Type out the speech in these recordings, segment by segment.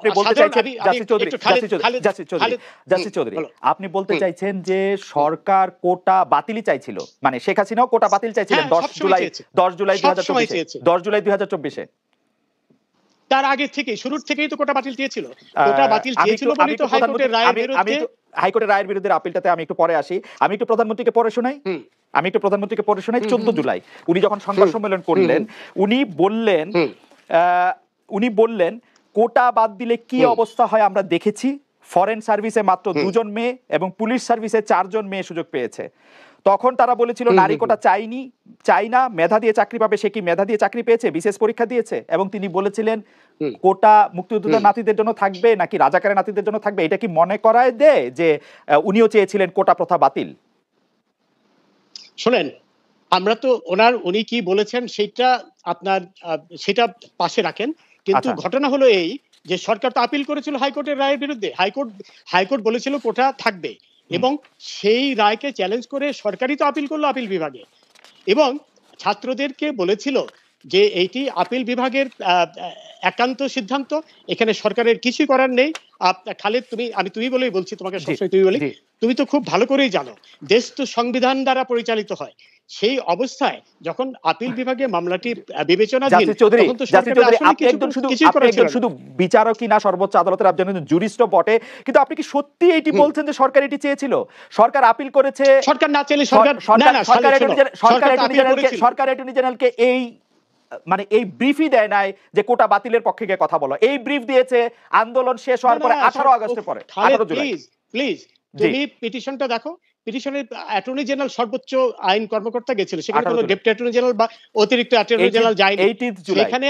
আপনি বলতে চাইছেন জাসির চৌধুরী আপনি বলতে চাইছেন যে সরকার কোটা বাতিলই চাইছিল, মানে শেখ হাসিনাও কোটা বাতিল চাইছিলেন 10 জুলাই 2024-এ। তার আগে থেকে শুরুর থেকেই তো কোটা বাতিল চেয়েছিল। কোটা বাতিল চেয়েছিল বলেই তো হাইকোর্টের রায়ের বিরুদ্ধে, হাইকোর্টের রায়ের বিরুদ্ধে আপিলটাতে আমি একটু পরে আসি। আমি একটু প্রধানমন্ত্রীকে পড়ে শোনাই 14 জুলাই উনি যখন সংবাদ সম্মেলন করলেন, উনি বললেন কোটা বাদ দিলে কি অবস্থা হয় আমরা দেখেছি। ফরেন সার্ভিসে মাত্র 2 জন মেয়ে এবং পুলিশ সার্ভিসে 4 জন মেয়ে সুযোগ পেয়েছে। তখন তারা বলেছিল নারী কোটা চাই না, মেধা দিয়ে চাকরি পাবে। সে কি মেধা দিয়ে চাকরি পেয়েছে? বিশেষ পরীক্ষা দিয়েছে। এবং তিনি বলেছিলেন কোটা মুক্তিযোদ্ধার নাতিদের জন্য থাকবে নাকি রাজাকারের নাতিদের জন্য থাকবে। এটা কি মনে করায় দেয় যে উনিও চেয়েছিলেন কোটা প্রথা বাতিল? শোনেন, আমরা তো উনি কি বলেছেন সেটা পাশে রাখেন, কিন্তু ঘটনা হলো এই যে সরকার তো আপিল করেছিল হাইকোর্টের রায়ের বিরুদ্ধে। হাইকোর্ট বলেছিল কোটা থাকবে এবং সেই রায়কে চ্যালেঞ্জ করে সরকারই তো আপিল করলো আপিল বিভাগে, এবং ছাত্রদেরকে বলেছিল যে এইটি আপিল বিভাগের একান্ত সিদ্ধান্ত, এখানে সরকারের কিছু করার নেই। খালেদ, তুমি বলেই বলছি, তোমাকে সবসময় তুমি বলি, তুমি তো খুব ভালো করেই জানো দেশ তো সংবিধান দ্বারা পরিচালিত হয়। সেই অবস্থায় যখন আপিল বিভাগে মামলাটি বিবেচনাধীন, তখন তো আপনি শুধু বিচারকই না, সর্বোচ্চ আদালতের একজন জুরিস্ট বটে, কিন্তু আপনি কি সত্যি এটি বলছেন যে সরকার এটি চেয়েছিল? সরকার আপিল করেছে। সরকার না চাইলে সরকার অ্যাটর্নি জেনারেলকে এই ব্রিফই দেয় নাই যে কোটা বাতিলের পক্ষে গিয়ে কথা বলো। এই ব্রিফ দিয়েছে আন্দোলন শেষ হওয়ার পরে 18 আগস্টের পরে। 18 জুলাই। প্লিজ তুমি পিটিশনটা দেখো। পিটিশনের অ্যাটর্নি জেনারেল সর্বোচ্চ আইন কর্মকর্তা গেছিল, সেখানে কোনো ডেপুটি অ্যাটর্নি জেনারেল বা অতিরিক্ত অ্যাটর্নি জেনারেল যায়নি। সেখানে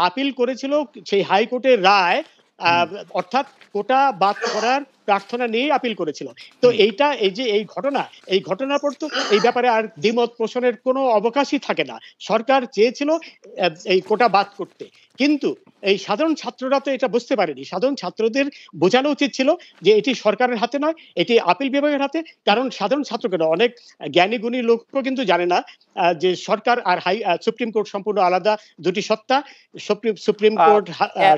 আপিল করেছিল সেই হাইকোর্টের রায়, অর্থাৎ কোটা বাদ করার প্রার্থনা নিয়ে আপিল করেছিল। তো এই ঘটনার পর তো এই ব্যাপারে আর দ্বিমত পোষণের কোনো অবকাশই থাকে না। সরকার চেয়েছিল এই কোটা বাদ করতে, কিন্তু এই সাধারণ ছাত্ররা তো এটা বুঝতে পারেনি। সাধারণ ছাত্রদের বোঝানো উচিত ছিল যে এটি সরকারের হাতে নয়, এটি আপিল বিভাগের হাতে। কারণ সাধারণ ছাত্রকে অনেক জ্ঞানী গুণী লোকও কিন্তু জানে না যে সরকার আর সুপ্রিম কোর্ট সম্পূর্ণ আলাদা দুটি সত্তা। সুপ্রিম কোর্ট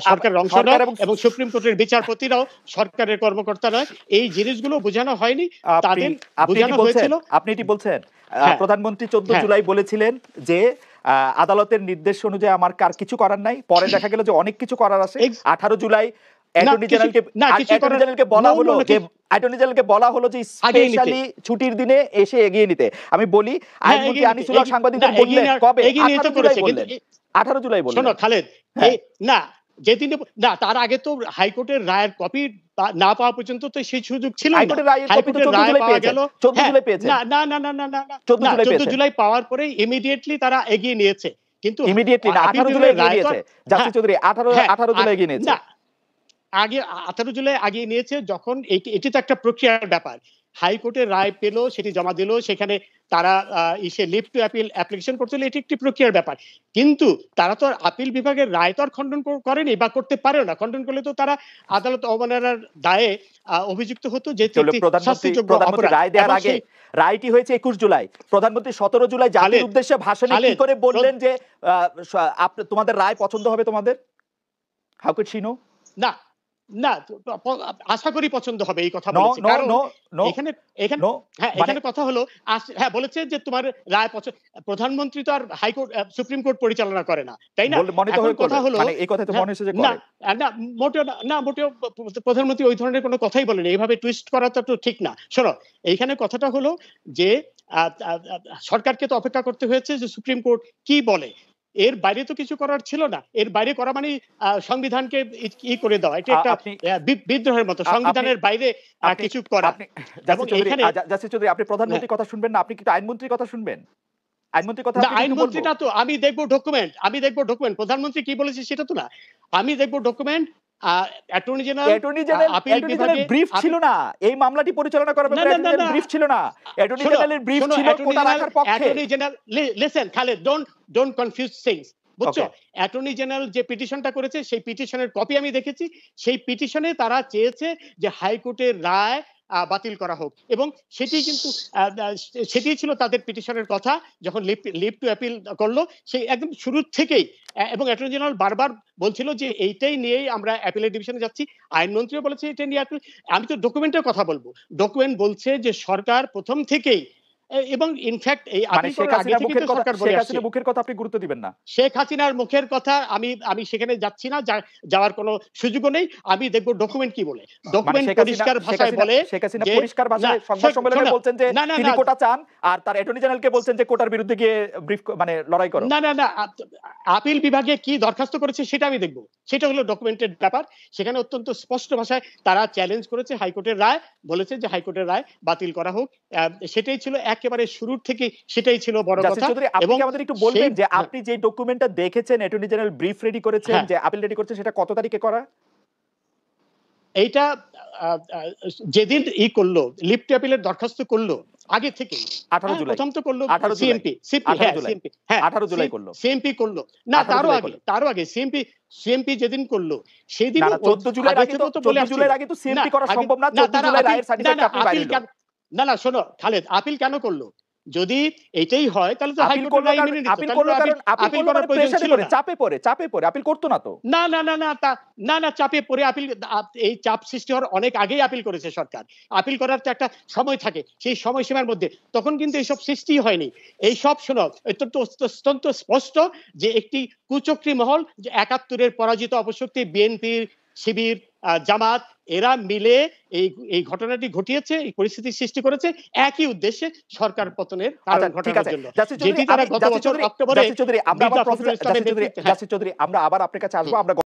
সরকারের অংশ নয় এবং সুপ্রিম কোর্টের বিচারপতিরাও সরকারের কর্মকর্তা নয়। এই জিনিসগুলো বোঝানো হয়নি, তাদের বোঝানো হয়েছিল। আপনি এটি বলছেন প্রধানমন্ত্রী 14 জুলাই বলেছিলেন যে আদালতের নির্দেশ অনুযায়ী আমার কার কিছু করার নাই। পরে দেখা গেল যে অনেক কিছু করার আছে। 18 জুলাই অ্যাটর্নি জেনারেলকে বলা হলো যে স্পেশালি ছুটির দিনে এসে এগিয়ে নিতে। আমি বলি আইনমন্ত্রী আনিসুল্লাহ সাংবাদিকদের বললেন কবে? 18 জুলাই বললেন। শোনো খালেদ, না যেদিন না, তার আগে তো হাইকোর্টের রায়ের কপি না পাওয়া পর্যন্ত তো সেই সুযোগ ছিল। হাইকোর্টের রায় পাওয়া গেল 14 জুলাই পেয়েছে। না 14 জুলাই পাওয়ার পরে ইমিডিয়েটলি তারা এগিয়ে নিয়েছে, কিন্তু ইমিডিয়েটলি না, 18 জুলাই এগিয়ে নিয়েছে। জাসির চৌধুরী 18 জুলাই এগিয়ে নিয়েছে। না, আগে 18 জুলাই আগিয়ে নিয়েছে। যখন এটি তো একটা প্রক্রিয়ার ব্যাপার। হাইকোর্টের রায় পেল, সেটি জমা দিল, সেখানে তারা লিভ টু অ্যাপিল অ্যাপ্লিকেশন করছিল। এটি একটি প্রক্রিয়ার ব্যাপার, কিন্তু তারা তো আর আপিল বিভাগের রায় তো আর খণ্ডন করেনি বা করতে পারে না। খণ্ডন করলে তো তারা আদালত অবমাননার দায়ে অভিযুক্ত হতো। যে রায় দেওয়ার আগে রায়টি হয়েছে 21 জুলাই। প্রধানমন্ত্রী 17 জুলাই জাতির উদ্দেশ্যে ভাষণে কি করে বললেন যে তোমাদের রায় পছন্দ হবে তোমাদের? How could she no? না, আশা করি পছন্দ হবে, এই কথা বলেছে। কারণ এখানে কথা হলো, বলেছে যে তোমার রায় প্রধানমন্ত্রী তো আর হাইকোর্ট সুপ্রিম কোর্ট পরিচালনা করে না, তাই না? কথা হলো মোটেও প্রধানমন্ত্রী ওই ধরনের কোনো কথাই বলেনি। এইভাবে টুইস্ট করা তো ঠিক না। শোনো, এইখানে কথাটা হলো যে সরকারকে তো অপেক্ষা করতে হয়েছে যে সুপ্রিম কোর্ট কি বলে। এর বাইরে তো কিছু করার ছিল না। এর বাইরে করা মানে সংবিধানকে করে দেওয়া। এটা একটা বিদ্রোহের মতো, সংবিধানের বাইরে কিছু করা। জাসির চৌধুরী, আপনি প্রধানমন্ত্রীর কথা শুনবেন না, আপনি কি আইনমন্ত্রীর কথা শুনবেন? আইনমন্ত্রীটা তো আমি দেখবো ডকুমেন্ট। প্রধানমন্ত্রী কি বলেছে সেটা তো না, আমি দেখবো ডকুমেন্ট। অ্যাটর্নি জেনারেল আপিল বিভাগে ব্রিফ ছিল না, এই মামলাটি পরিচালনা করার ব্যাপারে অ্যাটর্নি ব্রিফ ছিল না। অ্যাটর্নি জেনারেলের ব্রিফ ছিল কোটা রাখার পক্ষে। Attorney general, listen Khaled, don't confuse things, বুঝছো? অ্যাটর্নি জেনারেল যে পিটিশনটা করেছে সেই পিটিশনের কপি আমি দেখেছি। সেই পিটিশনে তারা চেয়েছে যে হাইকোর্টের রায় বাতিল করা হোক, এবং সেটি কিন্তু সেটি ছিল তাদের পিটিশনের কথা যখন লিভ টু অ্যাপিল করলো। সেই একদম শুরুর থেকেই, এবং অ্যাটর্নি জেনারেল বারবার বলছিল যে এইটাই নিয়েই আমরা অ্যাপিলের ডিভিশনে যাচ্ছি, আইনমন্ত্রীও বলেছে এটা নিয়ে। আমি তো ডকুমেন্টের কথা বলবো, ডকুমেন্ট বলছে যে সরকার প্রথম থেকেই, এবং ইনফ্যাক্ট এই মানে শেখ হাসিনার মুখের কথা আপনি গুরুত্ব দিবেন না? শেখ হাসিনার মুখের কথা আমি সেখানে যাচ্ছি না, যাওয়ার কোনো সুযোগও নেই। আমি দেখবো ডকুমেন্ট কি বলে। ডকুমেন্ট পরিষ্কার ভাষায় বলে, শেখ হাসিনা পরিষ্কার ভাষায় সংবাদ সম্মেলনে বলছেন যে তিনি কোটা চান, আর তার অ্যাটর্নি জেনারেলকে বলছেন যে কোটার বিরুদ্ধে গিয়ে ব্রিফ মানে লড়াই করো। না, আপিল বিভাগে কি দরখাস্ত করেছে সেটা আমি দেখবো, সেটা হলো ডকুমেন্টেড ব্যাপার। সেখানে অত্যন্ত স্পষ্ট ভাষায় তারা চ্যালেঞ্জ করেছে হাইকোর্টের রায়, বলেছে যে হাইকোর্টের রায় বাতিল করা হোক। সেটাই ছিল একেবারে শুরুর থেকে, সেটাই ছিল বড় কথা। এবং আমাদের একটু বলবেন যে আপনি যে ডকুমেন্টটা দেখেছেন, অ্যাটর্নি জেনারেল ব্রিফ রেডি করেছেন, যে আপিল রেডি করেছেন, সেটা কত তারিখে করা? এইটা যেদিন করলো, লিভ টু অ্যাপিলের দরখাস্ত করলো আগে থেকে 18 জুলাই, প্রথম তো করলো 18 সিএমপি, 18 জুলাই করলো, সিএমপি করলো না, তারও আগে সিএমপি যেদিন করলো সেদিন 14 জুলাইয়ের আগে তো সিএমপি করা সম্ভব না। 14 জুলাই রায়ের সার্টিফিকেট আপনি বাইরে দিলেন। না শোনো খালেদ, আপিল কেন করলো? যদি এইটাই হয় তাহলে তো হাইকোর্ট রায় মেনে নিত। আপিল করলো কারণ আপিল করার প্রয়োজন ছিল না, চাপে পড়ে আপিল করতো না তো। না চাপে পড়ে আপিল, এই চাপ সৃষ্টি হওয়ার অনেক আগেই আপিল করেছে সরকার। আপিল করার তো একটা সময় থাকে, সেই সময়সীমার মধ্যে তখন কিন্তু এইসব সৃষ্টি হয়নি। এই সব শোনো, অত্যন্ত স্পষ্ট যে একটি কুচক্রী মহল, যে ৭১-এর পরাজিত অপশক্তি বিএনপির, শিবির, জামাত, এরা মিলে এই ঘটনাটি ঘটিয়েছে, এই পরিস্থিতি সৃষ্টি করেছে একই উদ্দেশ্যে, সরকার পতনের কারণ ঘটানোর জন্য। যেটি তারা গত বছর অক্টোবরে আমরা আবার আপনার কাছে আসবো। আমরা